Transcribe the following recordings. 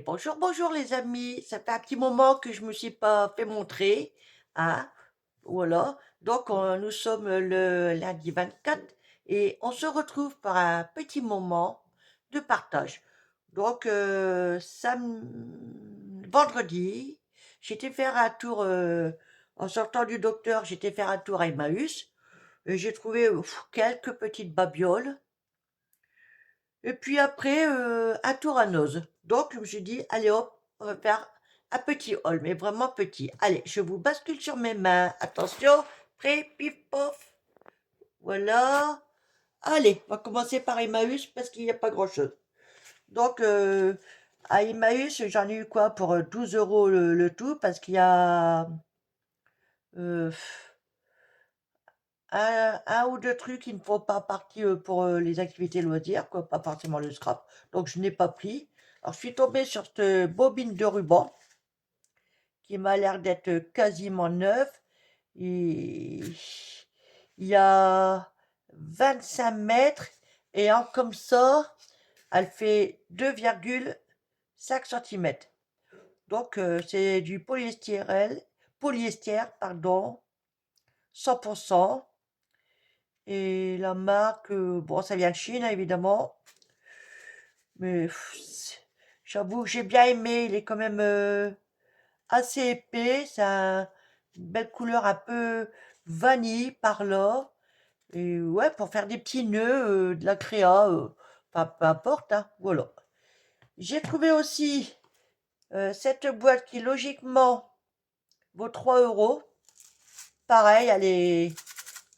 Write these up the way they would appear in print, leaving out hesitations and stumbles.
Bonjour, bonjour les amis. Ça fait un petit moment que je me suis pas fait montrer, hein. Voilà. Donc nous sommes le lundi 24 et on se retrouve pour un petit moment de partage. Donc vendredi, j'étais faire un tour en sortant du docteur, j'étais faire un tour à Emmaüs et j'ai trouvé quelques petites babioles. Et puis après, un tour à Noz. Donc, je me suis dit, allez hop, on va faire un petit haul, mais vraiment petit. Allez, je vous bascule sur mes mains. Attention, prêt, pif, pof. Voilà. Allez, on va commencer par Emmaüs parce qu'il n'y a pas grand-chose. Donc, à Emmaüs, j'en ai eu quoi pour 12 euros le tout parce qu'il y a euh, un ou deux trucs qui ne font pas partie pour les activités loisirs, quoi, pas forcément le scrap. Donc je n'ai pas pris. Alors je suis tombée sur cette bobine de ruban qui m'a l'air d'être quasiment neuve. Il il y a 25 mètres et comme ça, elle fait 2,5 centimètres. Donc c'est du polyester, pardon, 100%. Et la marque, bon, ça vient de Chine, hein, évidemment. Mais j'avoue que j'ai bien aimé. Il est quand même assez épais. Une belle couleur un peu vanille par là. Et ouais, pour faire des petits nœuds, de la créa, enfin, peu importe, hein, voilà. J'ai trouvé aussi cette boîte qui, logiquement, vaut 3 euros. Pareil, elle est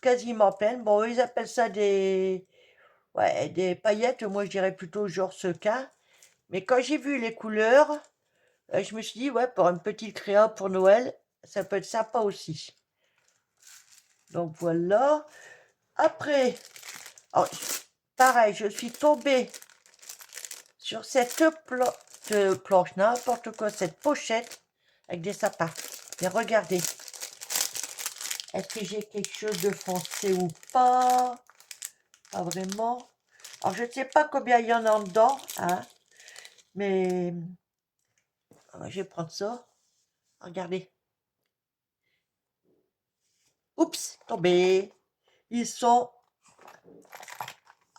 quasiment pleine. Bon, eux, ils appellent ça des paillettes, moi je dirais plutôt genre sequin. Mais quand j'ai vu les couleurs, je me suis dit, ouais, pour une petite créa pour Noël, ça peut être sympa aussi. Donc voilà. Après, alors, pareil, je suis tombée sur cette planche, n'importe quoi, cette pochette avec des sapins. Mais regardez, est-ce que j'ai quelque chose de foncé ou pas? Pas vraiment. Alors, je ne sais pas combien il y en a dedans, hein, mais je vais prendre ça. Regardez. Oups, tombé. Ils sont,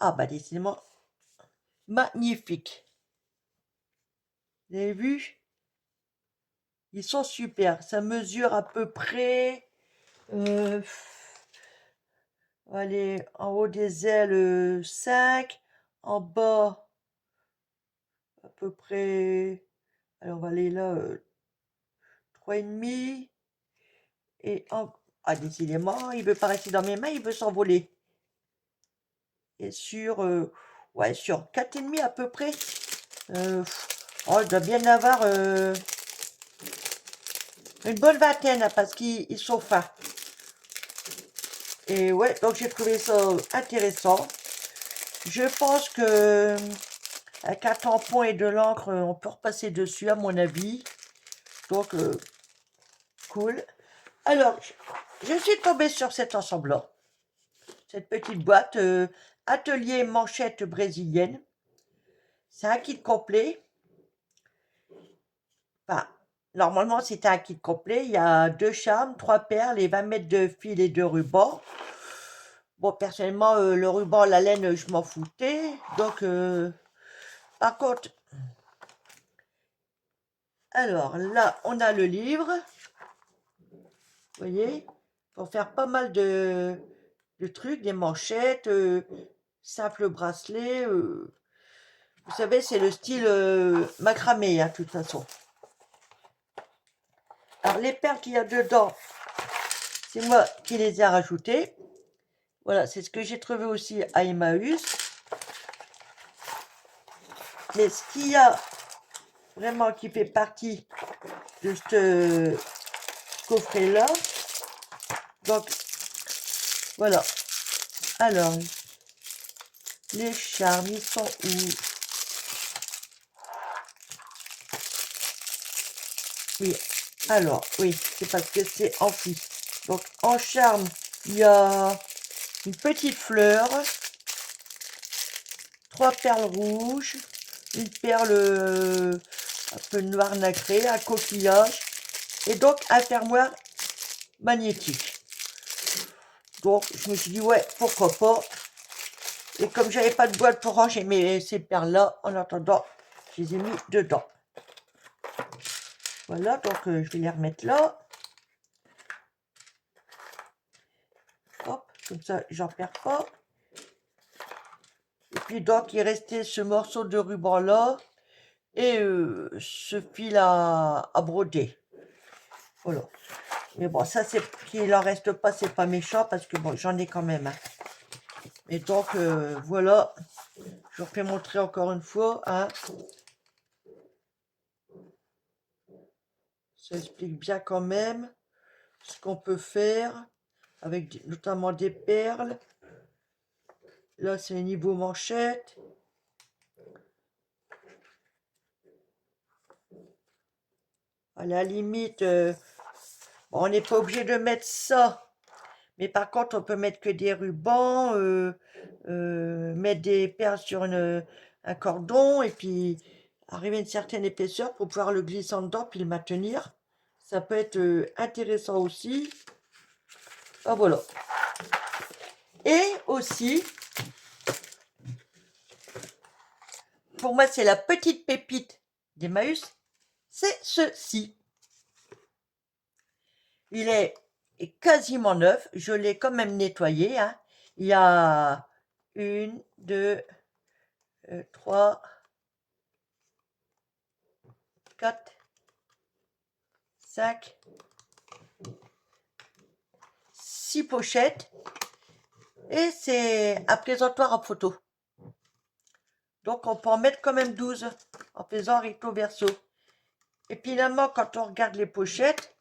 ah bah décidément, magnifiques. Vous avez vu? Ils sont super. Ça mesure à peu près, euh, allez, en haut des ailes 5, en bas à peu près, alors on va aller là, 3,5. Et ah décidément, il veut pas rester dans mes mains, il veut s'envoler. Et ouais, sur 4,5 à peu près. Oh, il doit bien avoir une bonne vingtaine, hein, parce qu'ils sont fins. Et ouais, donc j'ai trouvé ça intéressant. Je pense que avec un tampon et de l'encre, on peut repasser dessus, à mon avis. Donc, cool. Alors, je suis tombée sur cet ensemble-là. Cette petite boîte, atelier manchette brésilienne. C'est un kit complet. Enfin, normalement, c'est un kit complet. Il y a 2 charmes, 3 perles et 20 mètres de fil et de ruban. Bon, personnellement, le ruban, la laine, je m'en foutais. Donc, par contre, alors là, on a le livre. Vous voyez, pour faire pas mal de trucs, des manchettes, simples bracelets. Vous savez, c'est le style macramé, hein, de toute façon. Alors, les perles qu'il y a dedans, c'est moi qui les ai rajoutées. Voilà, c'est ce que j'ai trouvé aussi à Emmaüs. Mais ce qu'il y a vraiment qui fait partie de ce coffret-là, donc voilà. Alors, les charmes, ils sont où? Oui, alors, oui, c'est parce que c'est ampli. Donc, en charme, il y a une petite fleur, 3 perles rouges, une perle un peu noir nacré, un coquillage, et donc un fermoir magnétique. Donc je me suis dit ouais, pourquoi pas. Et comme j'avais pas de boîte pour ranger ces perles là, en attendant, je les ai mis dedans. Voilà, donc je vais les remettre là. Hop, comme ça j'en perds pas. Et puis donc il restait ce morceau de ruban là et ce fil à broder. Voilà. Mais bon, ça c'est qu'il en reste pas, c'est pas méchant parce que bon, j'en ai quand même. Hein. Et donc voilà, je vous refais montrer encore une fois. Hein. Ça explique bien quand même ce qu'on peut faire avec notamment des perles. Là c'est niveau manchette. À la limite, bon, on n'est pas obligé de mettre ça. Mais par contre, on peut mettre que des rubans, mettre des perles sur un cordon et puis arriver à une certaine épaisseur pour pouvoir le glisser en dedans puis le maintenir. Ça peut être intéressant aussi. Ah voilà. Et aussi, pour moi, c'est la petite pépite d'Emmaüs, c'est ceci. Il est quasiment neuf. Je l'ai quand même nettoyé. Hein. Il y a 1, 2, 3, 4, 5, 6 pochettes. Et c'est un présentoir en photo. Donc on peut en mettre quand même 12 en faisant recto verso. Et finalement, quand on regarde les pochettes,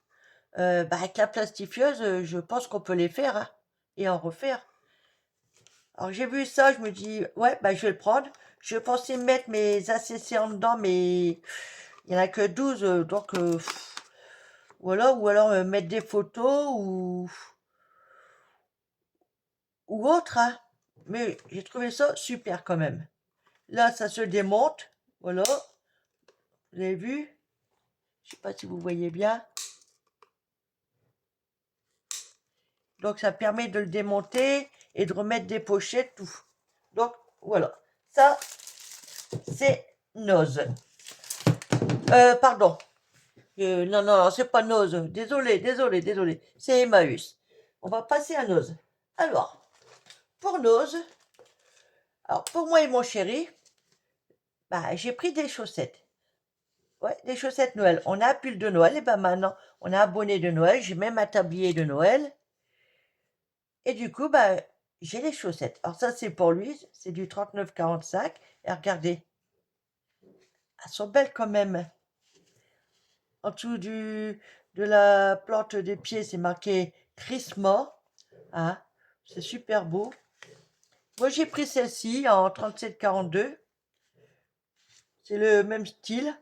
avec la plastifieuse, je pense qu'on peut les faire hein, et en refaire. Alors j'ai vu ça, je me dis, ouais, je vais le prendre. Je pensais mettre mes ACC en dedans, mais il n'y en a que 12, donc voilà, ou alors mettre des photos ou autre. Hein. Mais j'ai trouvé ça super quand même. Là, ça se démonte, voilà, vous avez vu? Je sais pas si vous voyez bien. Donc ça permet de le démonter et de remettre des pochettes, tout. Donc voilà, ça c'est Nose. Pardon. Non, c'est pas Nose. Désolé. C'est Emmaüs. On va passer à Nose. Alors, pour Nose, alors pour moi et mon chéri, j'ai pris des chaussettes. Ouais, des chaussettes Noël. On a un pull de Noël, et maintenant, on a un bonnet de Noël, j'ai même un tablier de Noël. Et du coup, j'ai les chaussettes. Alors ça, c'est pour lui, c'est du 39,45. Et regardez, elles sont belles quand même. En dessous de la plante des pieds, c'est marqué Christmas. Hein, c'est super beau. Moi, j'ai pris celle-ci en 37,42. C'est le même style.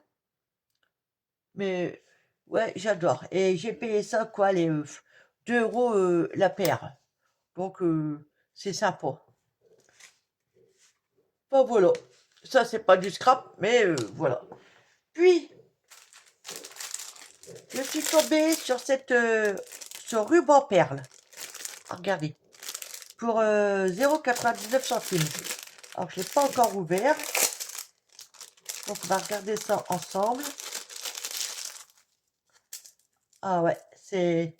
Mais ouais, j'adore. Et j'ai payé ça, quoi, les 2 € la paire. Donc, c'est sympa. Bon, voilà. Ça, c'est pas du scrap, mais voilà. Puis, je suis tombée sur ce ruban perle. Ah, regardez. Pour 0,99 centimes. Alors, je ne l'ai pas encore ouvert. Donc, on va regarder ça ensemble. Ah ouais, c'est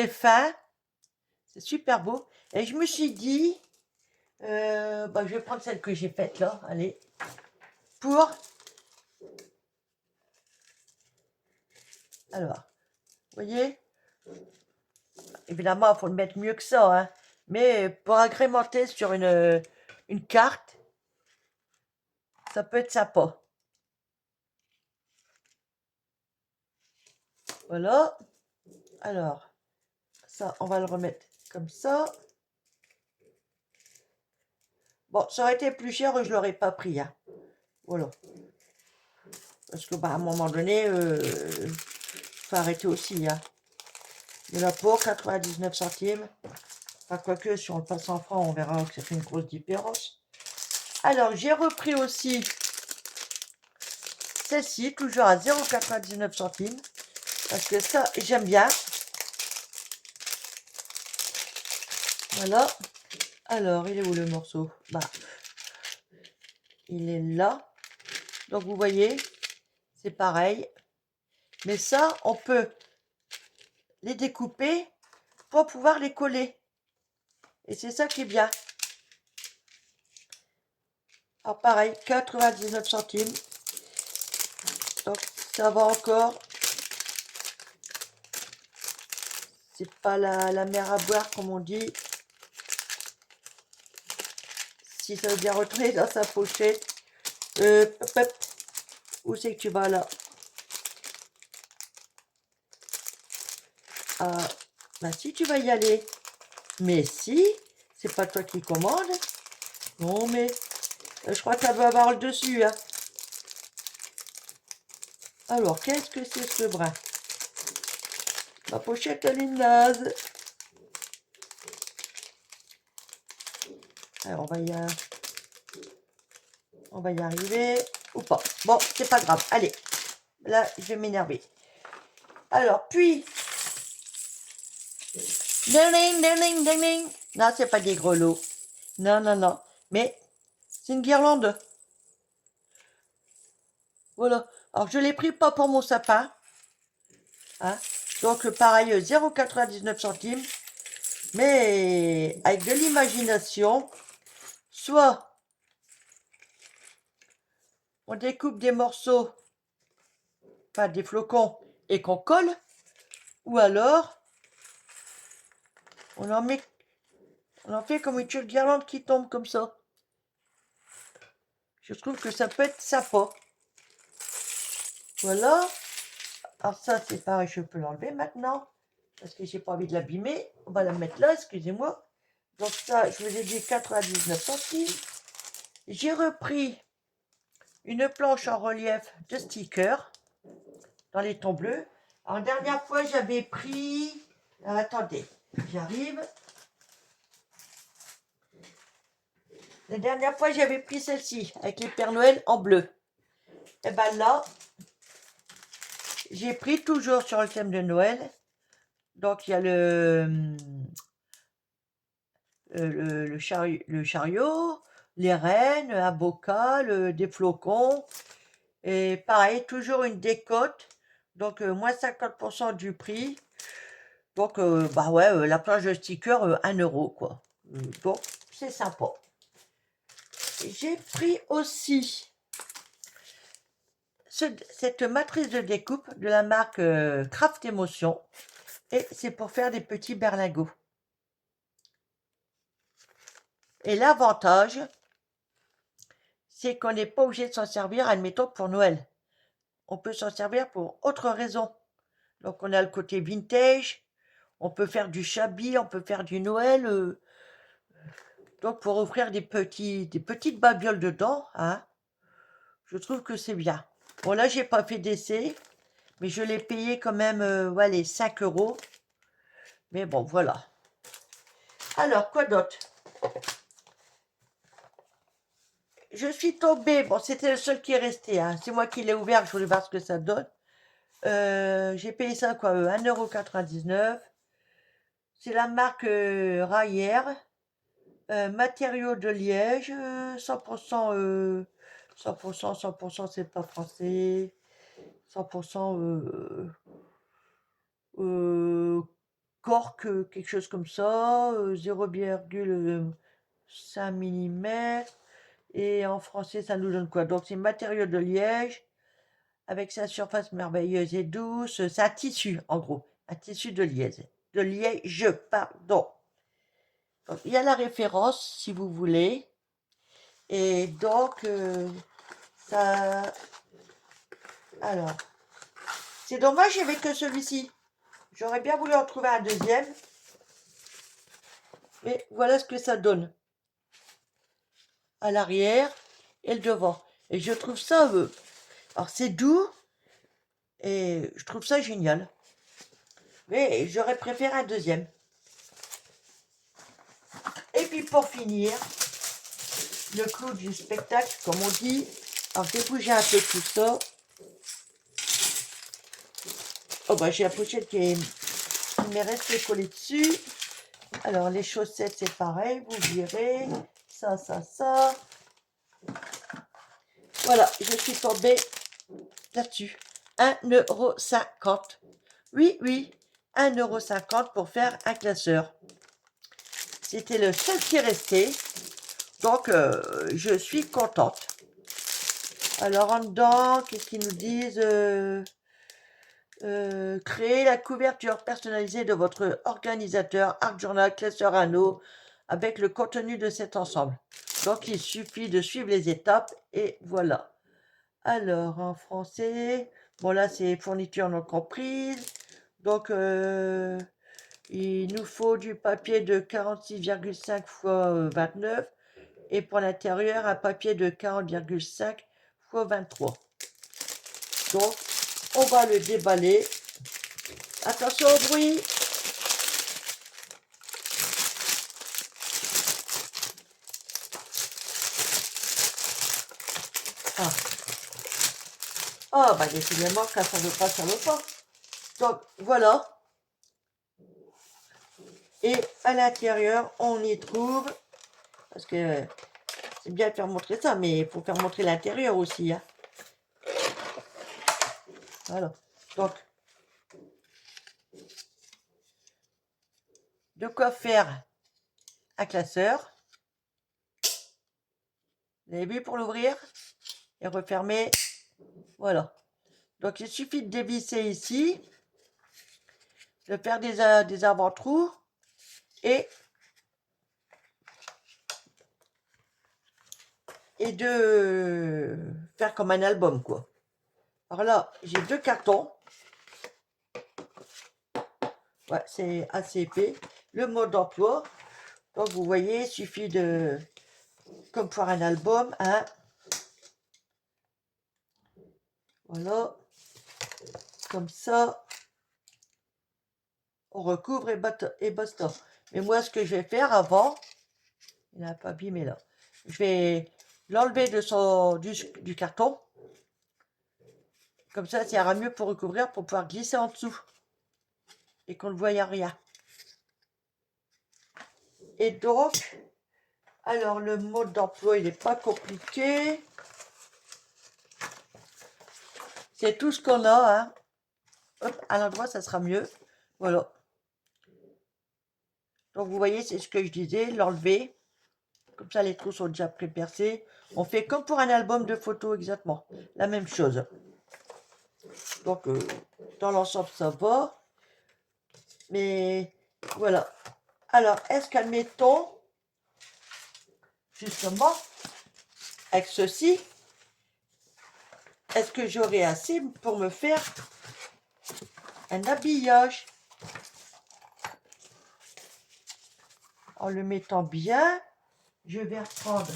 fin. C'est super beau. Et je me suis dit, je vais prendre celle que j'ai faite là. Allez. Pour... Alors, vous voyez, évidemment, il faut le mettre mieux que ça, hein. Mais pour agrémenter sur une carte, ça peut être sympa. Voilà. Alors, ça, on va le remettre comme ça. Bon, ça aurait été plus cher, je ne l'aurais pas pris. Hein. Voilà. Parce que, à un moment donné, il faut arrêter aussi. Hein. Il y en a pour 99 centimes. Enfin, quoique, si on le passe en francs, on verra que ça fait une grosse différence. Alors, j'ai repris aussi celle-ci, toujours à 0,99 centimes. Parce que ça, j'aime bien. Voilà. Alors, il est où le morceau? Bah, il est là. Donc, vous voyez, c'est pareil. Mais ça, on peut les découper pour pouvoir les coller. Et c'est ça qui est bien. Alors, pareil, 99 centimes. Donc, ça va encore. C'est pas la mer à boire, comme on dit. Si ça veut bien retourner dans sa pochette. Hop, hop. Où c'est que tu vas là? Ah, bah si tu vas y aller. Mais si, c'est pas toi qui commande. Non, mais je crois que ça doit avoir le dessus, hein. Alors, qu'est-ce que c'est ce brin? Ma pochette, elle est naze. Alors, on va y arriver. Ou pas. Bon, c'est pas grave. Allez, là, je vais m'énerver. Alors, puis... Ding, ding, ding, ding, ding. Non, c'est pas des grelots. Non, non, non. Mais c'est une guirlande. Voilà. Alors, je l'ai pris pas pour mon sapin. Hein. Donc, pareil, 0,99 centimes. Mais avec de l'imagination, soit on découpe des morceaux, enfin des flocons, et qu'on colle, ou alors on en fait comme une guirlande qui tombe comme ça. Je trouve que ça peut être sympa. Voilà. Alors ça, c'est pareil, je peux l'enlever maintenant, parce que j'ai pas envie de l'abîmer. On va la mettre là, excusez-moi. Donc ça, je vous ai dit 99 centimes. J'ai repris une planche en relief de stickers dans les tons bleus. Alors, la dernière fois, j'avais pris... Alors, attendez, j'arrive. La dernière fois, j'avais pris celle-ci, avec les Pères Noël en bleu. Et bien là, j'ai pris toujours sur le thème de Noël. Donc, il y a le chariot, les rennes, un bocal, des flocons. Et pareil, toujours une décote. Donc, moins 50% du prix. Donc, bah ouais, la planche de sticker, 1 euro, quoi. Donc, c'est sympa. J'ai pris aussi cette matrice de découpe de la marque Craft Emotion. Et c'est pour faire des petits berlingots. Et l'avantage, c'est qu'on n'est pas obligé de s'en servir, admettons, pour Noël. On peut s'en servir pour autre raison. Donc, on a le côté vintage. On peut faire du shabby, on peut faire du Noël. Donc, pour offrir des petites babioles dedans, hein, je trouve que c'est bien. Bon, là, j'ai pas fait d'essai, mais je l'ai payé quand même, allez, 5 euros. Mais bon, voilà. Alors, quoi d'autre? Je suis tombée, bon, c'était le seul qui est resté, hein. C'est moi qui l'ai ouvert, je voulais voir ce que ça donne. J'ai payé ça, quoi, 1,99 €. C'est la marque Rayer, matériaux de Liège, 100%, 100%, c'est pas français, 100% cork, quelque chose comme ça, 0,5 mm. Et en français, ça nous donne quoi? Donc, c'est matériaux de Liège, avec sa surface merveilleuse et douce. C'est un tissu, en gros. Un tissu de Liège. De Liège, pardon. Donc, il y a la référence, si vous voulez. Et donc, ça... Alors, c'est dommage, il n'y avait que celui-ci. J'aurais bien voulu en trouver un deuxième. Mais voilà ce que ça donne. À l'arrière et le devant. Et je trouve ça... alors, c'est doux. Et je trouve ça génial. Mais j'aurais préféré un deuxième. Et puis pour finir, le clou du spectacle, comme on dit. Alors j'ai bougé un peu tout ça. Oh bah j'ai la pochette qui m'est restée collée dessus. Alors les chaussettes c'est pareil, vous verrez. Ça. Voilà, je suis tombée là-dessus. 1,50 €. Oui, 1,50 € pour faire un classeur. C'était le seul qui restait. Donc, je suis contente. Alors, en dedans, qu'est-ce qu'ils nous disent? Créer la couverture personnalisée de votre organisateur, Art Journal, classeur anneau, avec le contenu de cet ensemble. Donc, il suffit de suivre les étapes et voilà. Alors, en français, bon là, c'est fourniture non comprise. Donc, il nous faut du papier de 46,5 x 29 et pour l'intérieur, un papier de 40,5 x 23. Donc, on va le déballer. Attention au bruit. Ah, bah décidément, quand ça veut pas, ça veut pas. Donc, voilà. Et à l'intérieur, on y trouve, parce que c'est bien de faire montrer ça, mais il faut faire montrer l'intérieur aussi. Hein. Voilà. Donc, de quoi faire un classeur. Vous avez vu pour l'ouvrir et refermer. Voilà. Donc, il suffit de dévisser ici, de faire des avant-trous et de faire comme un album, quoi. Alors là, j'ai 2 cartons. Ouais, c'est assez épais. Le mode d'emploi. Donc, vous voyez, il suffit de, comme pour un album, hein. Voilà. Comme ça. On recouvre et basta. Mais moi, ce que je vais faire avant, il n'a pas abîmé là. Je vais l'enlever du carton. Comme ça ira mieux pour recouvrir, pour pouvoir glisser en dessous. Et qu'on ne voie rien. Et donc, alors le mode d'emploi, il n'est pas compliqué. C'est tout ce qu'on a. Hein. Hop, à l'endroit, ça sera mieux. Voilà. Donc, vous voyez, c'est ce que je disais, l'enlever. Comme ça, les trous sont déjà pré-percés. On fait comme pour un album de photos, exactement. La même chose. Donc, dans l'ensemble, ça va. Mais, voilà. Alors, est-ce qu'admettons, justement, avec ceci, est-ce que j'aurai assez pour me faire un habillage? En le mettant bien, je vais reprendre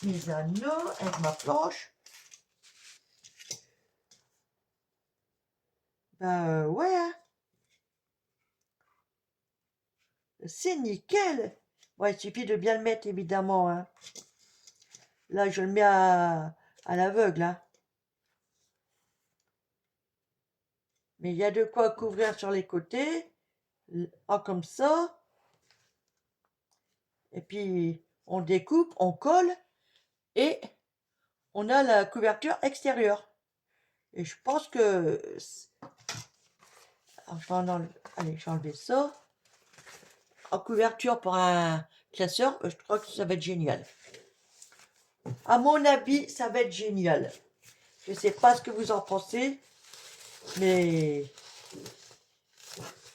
mes anneaux avec ma planche. Ben ouais, hein. C'est nickel. Bon, il suffit de bien le mettre, évidemment. Hein. Là, je le mets à l'aveugle. Hein. Mais il y a de quoi couvrir sur les côtés. Comme ça. Et puis, on découpe, on colle. Et on a la couverture extérieure. Et je pense que... Alors, allez, je vais enlever ça. En couverture pour un classeur, je crois que ça va être génial. À mon avis, ça va être génial. Je ne sais pas ce que vous en pensez, mais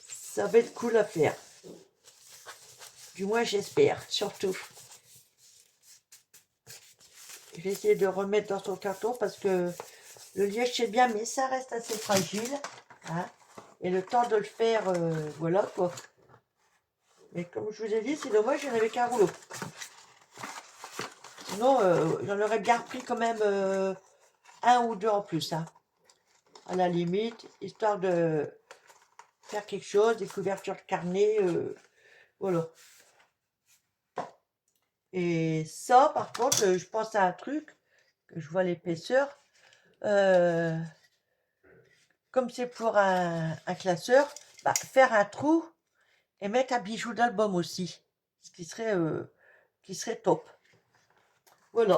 ça va être cool à faire. Du moins, j'espère, surtout. Je vais essayer de remettre dans son carton parce que le liège, c'est bien, mais ça reste assez fragile. Hein, et le temps de le faire, voilà quoi. Mais comme je vous ai dit, c'est dommage, je n'avais qu'un rouleau. Sinon, j'en aurais bien repris quand même un ou deux en plus. Hein, à la limite, histoire de faire quelque chose, des couvertures de carnet, voilà. Et ça, par contre, je pense à un truc, que je vois l'épaisseur. comme c'est pour un classeur, bah, faire un trou et mettre un bijou d'album aussi, ce qui serait top. Voilà.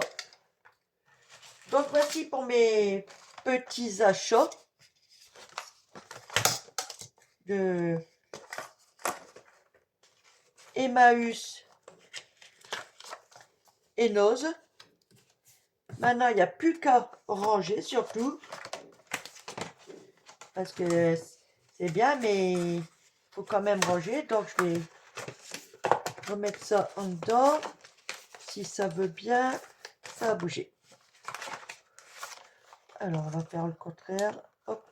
Donc voici pour mes petits achats de Emmaüs et Noz. Maintenant, il n'y a plus qu'à ranger surtout. Parce que c'est bien, mais il faut quand même ranger. Donc je vais remettre ça en dedans. Si ça veut bien, ça va bouger. Alors, on va faire le contraire. Hop.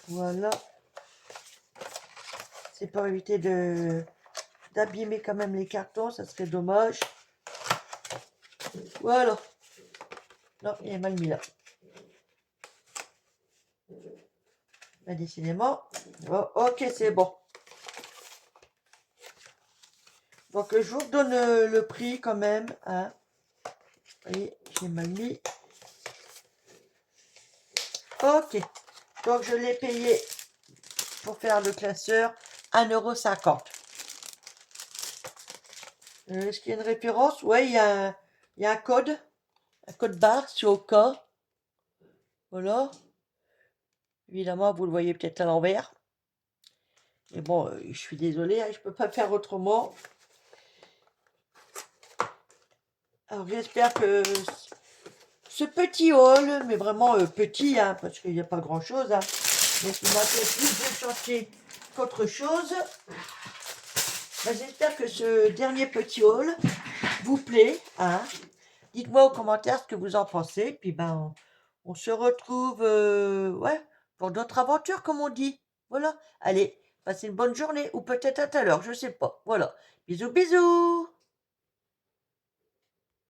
Voilà. C'est pour éviter d'abîmer quand même les cartons, ça serait dommage. Voilà. Non, il est mal mis là. Ben, décidément. Oh, ok, c'est bon. Donc, je vous donne le prix quand même. Hein. Vous voyez, j'ai mal mis. Ok. Donc, je l'ai payé pour faire le classeur 1,50 €. Est-ce qu'il y a une référence? Oui, il y a un code barre sur au cas. Voilà. Évidemment, vous le voyez peut-être à l'envers. Mais bon, je suis désolée, hein, je ne peux pas faire autrement. Alors, j'espère que ce petit haul, mais vraiment petit, hein, parce qu'il n'y a pas grand-chose, hein, mais qui m'a fait plus de chantier qu'autre chose. Ben, j'espère que ce dernier petit haul vous plaît. Hein. Dites-moi aux commentaires ce que vous en pensez. Puis ben, on se retrouve ouais, pour d'autres aventures, comme on dit. Voilà. Allez, passez une bonne journée, ou peut-être à tout à l'heure, je sais pas. Voilà. Bisous, bisous.